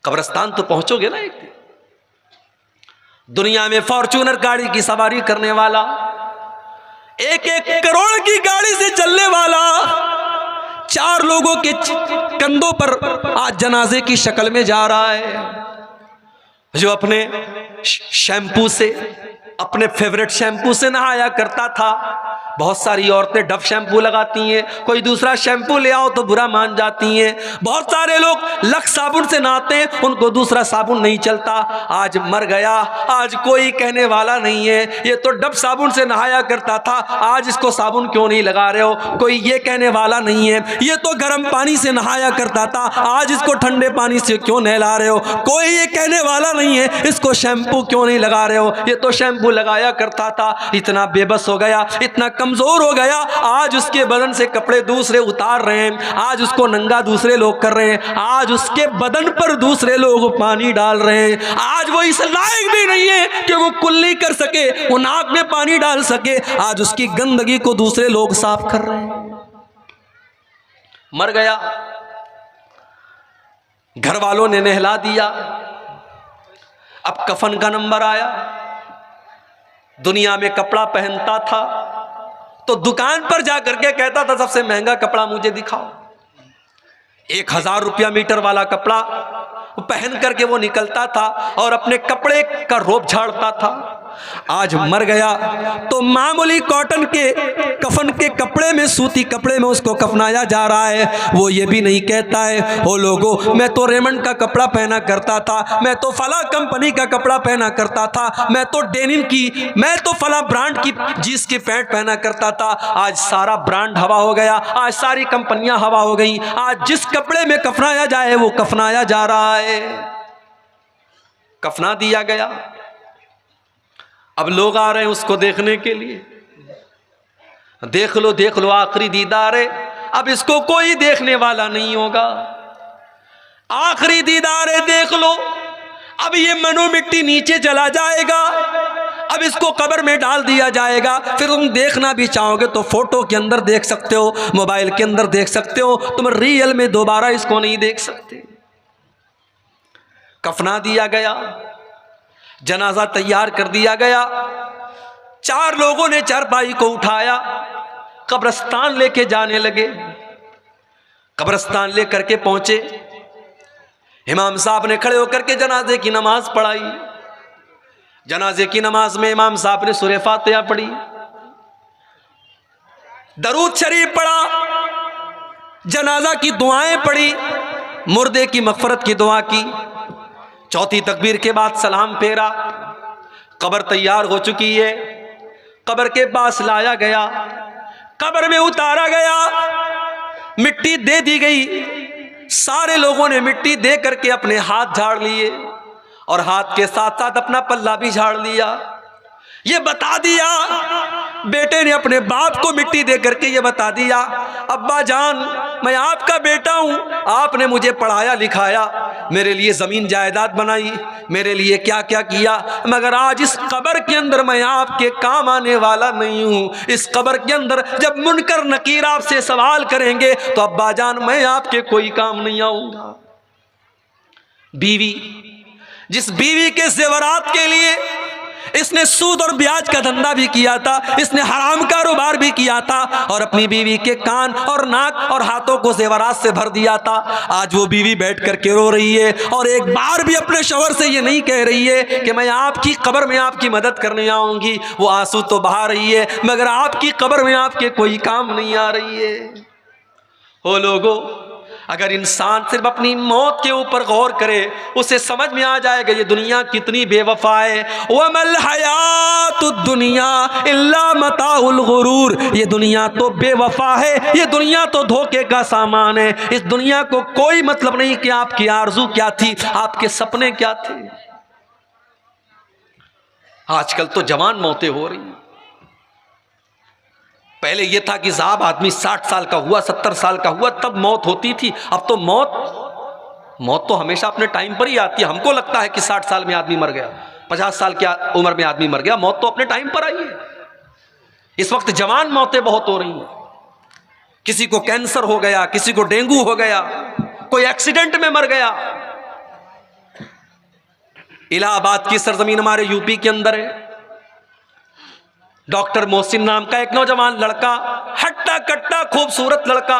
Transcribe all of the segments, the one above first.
कब्रिस्तान तो पहुंचोगे ना एक दिन। दुनिया में फॉर्च्यूनर गाड़ी की सवारी करने वाला, 1-1 करोड़ की गाड़ी से चलने वाला, 4 लोगों के कंधों पर आज जनाजे की शक्ल में जा रहा है, जो अपने शैम्पू से, अपने फेवरेट शैम्पू से नहाया करता था। बहुत सारी औरतें डव शैम्पू लगाती हैं, कोई दूसरा शैम्पू ले आओ तो बुरा मान जाती हैं। बहुत सारे लोग लक्स साबुन से नहाते हैं, उनको दूसरा साबुन नहीं चलता। आज मर गया, आज कोई कहने वाला नहीं है ये तो डव साबुन से नहाया करता था, आज इसको साबुन क्यों नहीं लगा रहे हो, कोई ये कहने वाला नहीं है। ये तो गर्म पानी से नहाया करता था, आज इसको ठंडे पानी से क्यों नहला रहे हो, कोई ये कहने वाला नहीं है इसको शैम्पू क्यों नहीं लगा रहे हो, ये तो शैम्पू लगाया करता था। इतना बेबस हो गया, इतना कमजोर हो गया, आज उसके बदन से कपड़े दूसरे उतार रहे हैं, आज उसको नंगा दूसरे लोग कर रहे हैं, आज उसके बदन पर दूसरे लोग पानी डाल रहे हैं। आज वो इस लायक भी नहीं है कि वो कुल्ली कर सके, वो नाक में पानी डाल सके, आज उसकी गंदगी को दूसरे लोग साफ कर रहे हैं। मर गया, घर वालों ने नहला दिया, अब कफन का नंबर आया। दुनिया में कपड़ा पहनता था तो दुकान पर जाकर के कहता था सबसे महंगा कपड़ा मुझे दिखाओ। 1000 रुपया मीटर वाला कपड़ा पहन करके वो निकलता था और अपने कपड़े का रोब झाड़ता था। आज मर गया तो मामूली कॉटन के कफन के कपड़े में, सूती कपड़े में उसको कफनाया जा रहा है। वो ये भी नहीं कहता है ओ लोगों मैं तो रेमंड का कपड़ा पहना करता था, मैं तो फला कंपनी का कपड़ा पहना करता था, मैं तो डेनिम की, मैं तो फला ब्रांड की जींस की पैंट पहना करता था। आज सारा ब्रांड हवा हो गया, आज सारी कंपनियां हवा हो गई, आज जिस कपड़े में कफनाया जाए वो कफनाया जा रहा है। कफना दिया गया, अब लोग आ रहे हैं उसको देखने के लिए। देख लो आखिरी दीदार है, अब इसको कोई देखने वाला नहीं होगा। आखिरी दीदार है, देख लो, अब ये मनो मिट्टी नीचे चला जाएगा, अब इसको कब्र में डाल दिया जाएगा। फिर तुम देखना भी चाहोगे तो फोटो के अंदर देख सकते हो, मोबाइल के अंदर देख सकते हो, तुम रियल में दोबारा इसको नहीं देख सकते। कफना दिया गया, जनाजा तैयार कर दिया गया, 4 लोगों ने चारपाई को उठाया, कब्रिस्तान लेके जाने लगे। कब्रिस्तान लेकर के पहुंचे, इमाम साहब ने खड़े होकर के जनाजे की नमाज पढ़ाई। जनाजे की नमाज में इमाम साहब ने सूरह फातिहा पढ़ी, दरूद शरीफ पढ़ा, जनाजा की दुआएं पढ़ी, मुर्दे की मगफरत की दुआ की। चौथी तकबीर के बाद सलाम फेरा। कब्र तैयार हो चुकी है, कब्र के पास लाया गया, कब्र में उतारा गया, मिट्टी दे दी गई। सारे लोगों ने मिट्टी दे करके अपने हाथ झाड़ लिए और हाथ के साथ साथ अपना पल्ला भी झाड़ लिया। ये बता दिया, बेटे ने अपने बाप को मिट्टी दे करके ये बता दिया, अब्बा जान मैं आपका बेटा हूँ, आपने मुझे पढ़ाया लिखाया, मेरे लिए ज़मीन जायदाद बनाई, मेरे लिए क्या क्या किया, मगर आज इस कब्र के अंदर मैं आपके काम आने वाला नहीं हूँ। इस कब्र के अंदर जब मुनकर नकीर आपसे सवाल करेंगे तो अब्बा जान मैं आपके कोई काम नहीं आऊँगा। बीवी, जिस बीवी के ज़ेवरात के लिए इसने सूद और ब्याज का धंधा भी किया था, इसने हराम कारोबार भी किया था और अपनी बीवी के कान और नाक और हाथों को ज़ेवरात से भर दिया था, आज वो बीवी बैठ कर के रो रही है और एक बार भी अपने शौहर से ये नहीं कह रही है कि मैं आपकी कब्र में आपकी मदद करने आऊँगी। वो आंसू तो बहा रही है मगर आपकी कब्र में आपके कोई काम नहीं आ रही है। ओ लोगो, अगर इंसान सिर्फ अपनी मौत के ऊपर गौर करे उसे समझ में आ जाएगा ये दुनिया कितनी बेवफा है। वमल हयातुद दुनिया इल्ला मताउल गुरूर, ये दुनिया तो बेवफा है, ये दुनिया तो धोखे का सामान है। इस दुनिया को कोई मतलब नहीं कि आपकी आरज़ू क्या थी, आपके सपने क्या थे। आजकल तो जवान मौतें हो रही हैं। पहले यह था कि साहब आदमी 60 साल का हुआ, 70 साल का हुआ तब मौत होती थी। अब तो मौत तो हमेशा अपने टाइम पर ही आती है। हमको लगता है कि 60 साल में आदमी मर गया, 50 साल की उम्र में आदमी मर गया, मौत तो अपने टाइम पर आई है। इस वक्त जवान मौतें बहुत हो रही हैं। किसी को कैंसर हो गया, किसी को डेंगू हो गया, कोई एक्सीडेंट में मर गया। इलाहाबाद की सरजमीन हमारे यूपी के अंदर है। डॉक्टर मोहसिन नाम का एक नौजवान लड़का, हट्टा कट्टा खूबसूरत लड़का,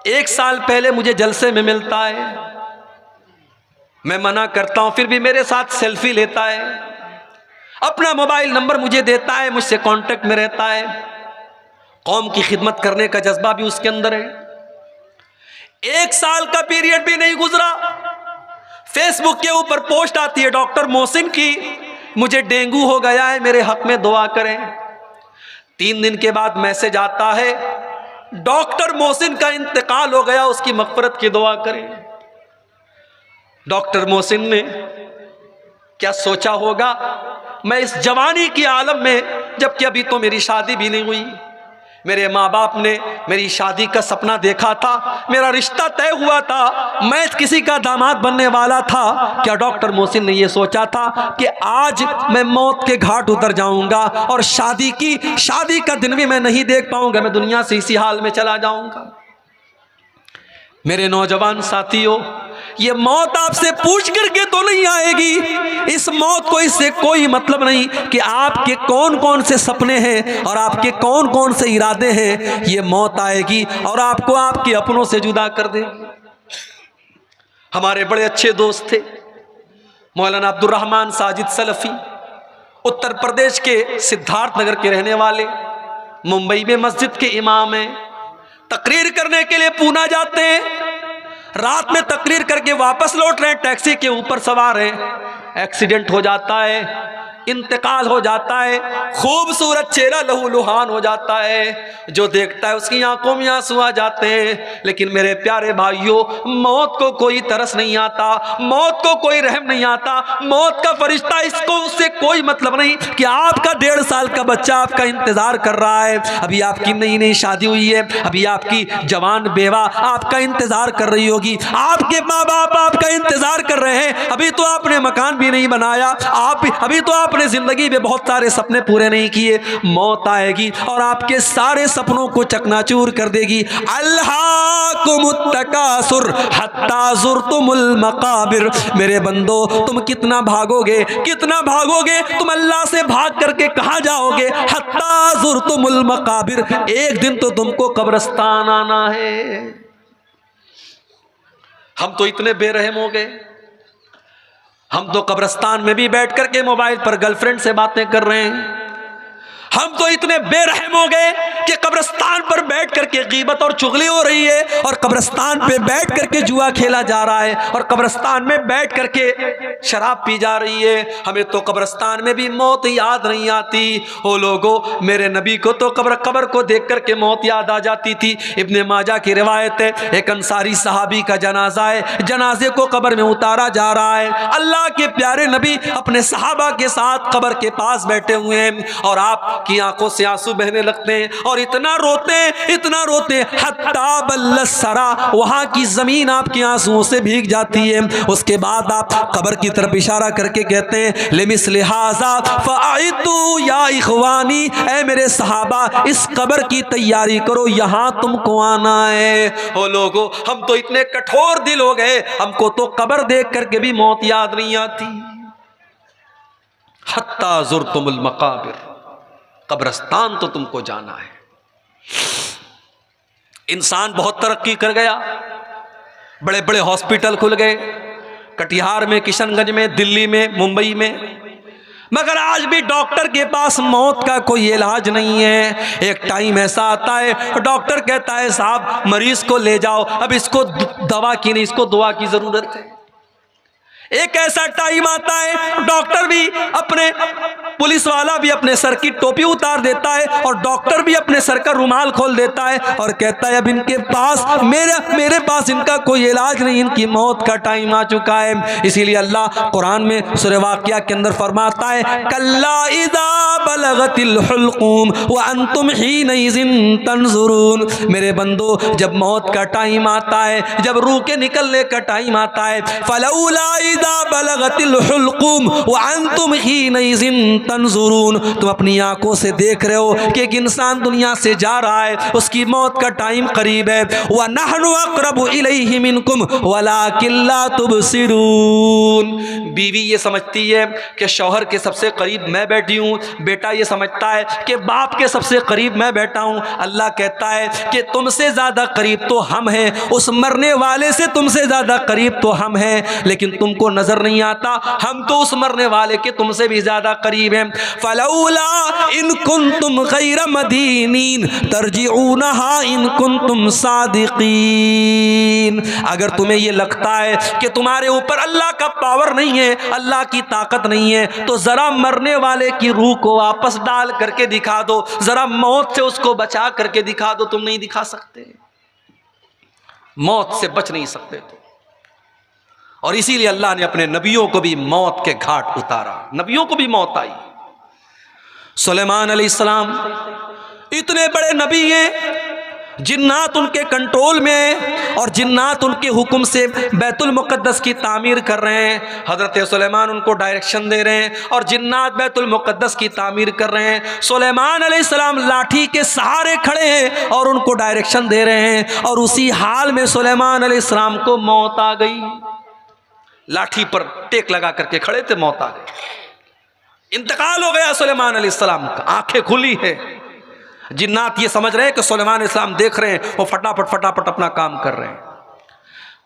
1 साल पहले मुझे जलसे में मिलता है। मैं मना करता हूं फिर भी मेरे साथ सेल्फी लेता है, अपना मोबाइल नंबर मुझे देता है, मुझसे कांटेक्ट में रहता है। कौम की खिदमत करने का जज्बा भी उसके अंदर है। 1 साल का पीरियड भी नहीं गुजरा, फेसबुक के ऊपर पोस्ट आती है डॉक्टर मोहसिन की, मुझे डेंगू हो गया है, मेरे हक में दुआ करें। 3 दिन के बाद मैसेज आता है, डॉक्टर मोहसिन का इंतकाल हो गया, उसकी मगफरत की दुआ करें। डॉक्टर मोहसिन ने क्या सोचा होगा, मैं इस जवानी की आलम में, जबकि अभी तो मेरी शादी भी नहीं हुई, मेरे माँ बाप ने मेरी शादी का सपना देखा था, मेरा रिश्ता तय हुआ था, मैं किसी का दामाद बनने वाला था। क्या डॉक्टर मोहसिन ने यह सोचा था कि आज मैं मौत के घाट उतर जाऊंगा और शादी का दिन भी मैं नहीं देख पाऊंगा, मैं दुनिया से इसी हाल में चला जाऊंगा। मेरे नौजवान साथियों, ये मौत आपसे पूछ करके तो नहीं आएगी। इस मौत को इससे कोई मतलब नहीं कि आपके कौन कौन से सपने हैं और आपके कौन कौन से इरादे हैं। ये मौत आएगी और आपको आपके अपनों से जुदा कर देगी। हमारे बड़े अच्छे दोस्त थे मौलाना अब्दुल रहमान साजिद सलफी, उत्तर प्रदेश के सिद्धार्थ नगर के रहने वाले, मुंबई में मस्जिद के इमाम हैं। तकरीर करने के लिए पूना जाते हैं, रात में तकरीर करके वापस लौट रहे हैं, टैक्सी के ऊपर सवार हैं, एक्सीडेंट हो जाता है, इंतकाल हो जाता है, खूबसूरत चेहरा लहूलुहान हो जाता है, जो देखता है उसकी आंखों में आंसू आ जाते हैं। लेकिन मेरे प्यारे भाइयों, मौत को कोई तरस नहीं आता, मौत को कोई रहम नहीं आता, मौत का फरिश्ता इसको उससे कोई मतलब नहीं कि आपका 1.5 साल का बच्चा आपका इंतजार कर रहा है, अभी आपकी नई नई शादी हुई है, अभी आपकी जवान बेवा आपका इंतजार कर रही होगी, आपके माँ बाप आपका इंतजार कर रहे हैं, अभी तो आपने मकान भी नहीं बनाया, अभी तो आपने जिंदगी में बहुत सारे सपने पूरे नहीं किए। मौत आएगी और आपके सारे सपनों को चकनाचूर कर देगी। अल्हाकुमुत्तकासुर हत्ता ज़ुरतुमुल मकाबिर। मेरे बंदो, तुम कितना भागोगे, कितना भागोगे, तुम अल्लाह से भाग करके कहां जाओगे? हत्ता ज़ुरतुमुल मकाबिर, एक दिन तो तुमको कब्रिस्तान आना है। हम तो इतने बेरहम हो गए, हम तो कब्रिस्तान में भी बैठ करके मोबाइल पर गर्लफ्रेंड से बातें कर रहे हैं। हम तो इतने बेरहम हो गए कि कब्रिस्तान पर बैठ करके गीबत और चुगली हो रही है, और कब्रिस्तान पे बैठ करके जुआ खेला जा रहा है, और कब्रिस्तान में बैठ करके शराब पी जा रही है। हमें तो कब्रिस्तान में भी मौत याद नहीं आती। ओ लोगों, मेरे नबी को तो कब्र को देख करके मौत याद आ जाती थी। इब्ने माजा की रिवायत है, एक अंसारी सहाबी का जनाजा है, जनाजे को कब्र में उतारा जा रहा है। अल्लाह के प्यारे नबी अपने सहाबा के साथ कब्र के पास बैठे हुए हैं, और आप की आंखों से आंसू बहने लगते हैं, और इतना रोते हत्ता बल्लसरा, वहां की जमीन आपके आंसुओं से भीग जाती है। उसके बाद आप कब्र की तरफ इशारा करके कहते हैं, लिमिस्लि हाज़ा फ़अइदू या इख़वानी, ऐ मेरे सहाबा, इस कब्र की तैयारी करो, यहां तुमको आना है। ओ लोगों, हम तो इतने कठोर दिल हो गए, हमको तो कब्र देख करके भी मौत याद नहीं आती। हत्ता ज़ुरतुमुल मकाबिर, कब्रिस्तान तो तुमको जाना है। इंसान बहुत तरक्की कर गया, बड़े बड़े हॉस्पिटल खुल गए, कटिहार में, किशनगंज में, दिल्ली में, मुंबई में, मगर आज भी डॉक्टर के पास मौत का कोई इलाज नहीं है। एक टाइम ऐसा आता है, डॉक्टर कहता है साहब मरीज को ले जाओ, अब इसको दवा की नहीं, इसको दुआ की जरूरत है। एक ऐसा टाइम आता है, डॉक्टर भी अपने, पुलिस वाला भी अपने सर की टोपी उतार देता है, और डॉक्टर भी अपने सर का रुमाल खोल देता है और कहता है अब इनके पास, मेरे पास इनका कोई इलाज नहीं, इनकी मौत का टाइम आ चुका है। इसीलिए अल्लाह कुरान में सूरह वाक़िया के अंदर फरमाता है, कल्ला इज़ा बलगतिल हुल्क़ूम व अंतुम हीनइज़िन तंज़ुरून। मेरे बंदो, जब मौत का टाइम आता है, जब रूह के निकलने का टाइम आता है, फलौला इज़ा बलगतिल हुल्क़ूम व अंतुम हीनइज़िन तंजुरून, तुम अपनी आंखों से देख रहे हो कि एक इंसान दुनिया से जा रहा है, उसकी मौत का टाइम करीब है। व नहनु अक़रबु इलैहि मिनकुम वलाकिन ला तुबसिरून। बीवी ये समझती है कि शौहर के सबसे करीब मैं बैठी हूँ, बेटा ये समझता है कि बाप के सबसे करीब मैं बैठा हूँ। अल्लाह कहता है कि तुमसे ज़्यादा करीब तो हम हैं, उस मरने वाले से तुमसे ज़्यादा करीब तो हम हैं, लेकिन तुमको नज़र नहीं आता, हम तो उस मरने वाले के तुमसे भी ज़्यादा करीब हैं। फलौला इन कुंतुम गैर मदीनीन तरजिऊनहा इन कुंतुम सादिकीन। अगर तुम्हें ये लगता है कि तुम्हारे ऊपर अल्लाह का पावर नहीं है, अल्लाह की ताकत नहीं है, तो ज़रा मरने वाले की रूह को वापस डाल करके दिखा दो, ज़रा मौत से उसको बचा करके दिखा दो। तुम नहीं दिखा सकते, मौत से बच नहीं सकते तो। और इसीलिए अल्लाह ने अपने नबियों को भी मौत के घाट उतारा, नबियों को भी मौत आई। सुलेमान अलैहिस्सलाम इतने बड़े नबी हैं, जिन्नात उनके कंट्रोल में है और जिन्नात उनके हुक्म से बैतुल मुक़द्दस की तामीर कर रहे हैं। हज़रत सुलेमान उनको डायरेक्शन दे रहे हैं और जिन्नात बैतुल मुक़द्दस की तामीर कर रहे हैं। सुलेमान अलैहिस्सलाम लाठी के सहारे खड़े हैं और उनको डायरेक्शन दे रहे हैं, और उसी हाल में सुलेमान अलैहिस्सलाम को मौत आ गई। लाठी पर टेक लगा करके खड़े थे, मौत आ गई, इंतकाल हो गया सुलेमान अलैहिस्सलाम का। आंखें खुली है, जिन्नात ये समझ रहे हैं कि सुलेमान अलैहिस्सलाम देख रहे हैं, वो फटाफट फटाफट अपना काम कर रहे हैं।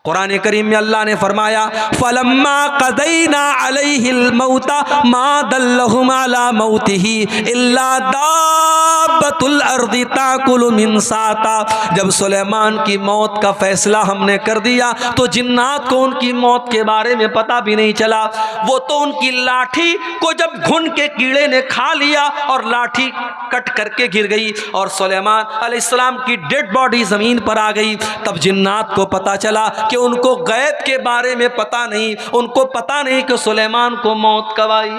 कुरान करीम में अल्लाह ने फरमाया फलम्मा क़ज़ैना अलैहिल मौता मा दल्लहुम अला मौतिही इल्ला दाब्बतुल अर्दि ताकुलु मिन साता। जब सुलेमान की मौत का फैसला हमने कर दिया तो जिन्नात को उनकी मौत के बारे में पता भी नहीं चला। वो तो उनकी लाठी को जब घुन के कीड़े ने खा लिया और लाठी कट करके गिर गई और सुलेमान अलैहिस्सलाम की डेड बॉडी ज़मीन पर आ गई। तब जिन्नात को पता चला कि उनको गैब के बारे में पता नहीं, उनको पता नहीं कि सुलेमान को मौत कब आई।